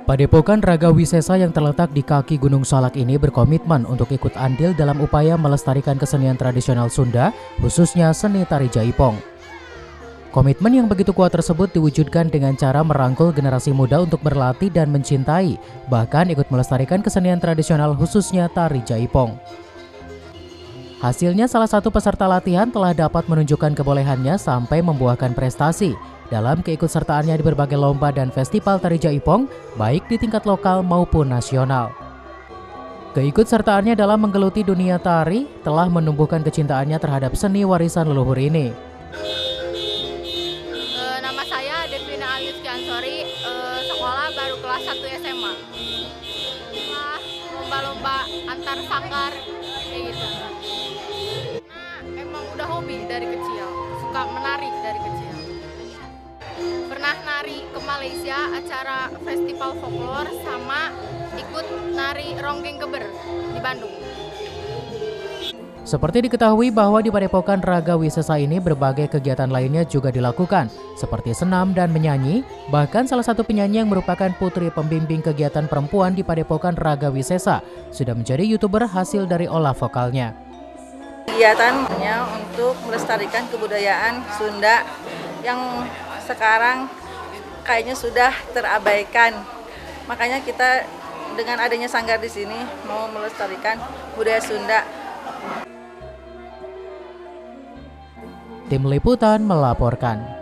Padepokan Raga Wisesa yang terletak di kaki Gunung Salak ini berkomitmen untuk ikut andil dalam upaya melestarikan kesenian tradisional Sunda, khususnya seni tari jaipong. Komitmen yang begitu kuat tersebut diwujudkan dengan cara merangkul generasi muda untuk berlatih dan mencintai, bahkan ikut melestarikan kesenian tradisional khususnya tari jaipong. Hasilnya salah satu peserta latihan telah dapat menunjukkan kebolehannya sampai membuahkan prestasi dalam keikutsertaannya di berbagai lomba dan festival tari jaipong, baik di tingkat lokal maupun nasional. Keikutsertaannya dalam menggeluti dunia tari telah menumbuhkan kecintaannya terhadap seni warisan leluhur ini. Nama saya Devina Alius Kiansori, sekolah baru kelas 1 SMA. Lomba-lomba antar sanggar, kayak gitu. Nah, emang udah hobi dari kecil, suka menari dari kecil. Pernah nari ke Malaysia, acara festival folklore, sama ikut nari ronggeng keber di Bandung. Seperti diketahui bahwa di Padepokan Raga Wisesa ini berbagai kegiatan lainnya juga dilakukan, seperti senam dan menyanyi, bahkan salah satu penyanyi yang merupakan putri pembimbing kegiatan perempuan di Padepokan Raga Wisesa sudah menjadi YouTuber hasil dari olah vokalnya. Kegiatannya untuk melestarikan kebudayaan Sunda yang sekarang kayaknya sudah terabaikan. Makanya kita dengan adanya sanggar di sini mau melestarikan budaya Sunda. Tim Liputan melaporkan.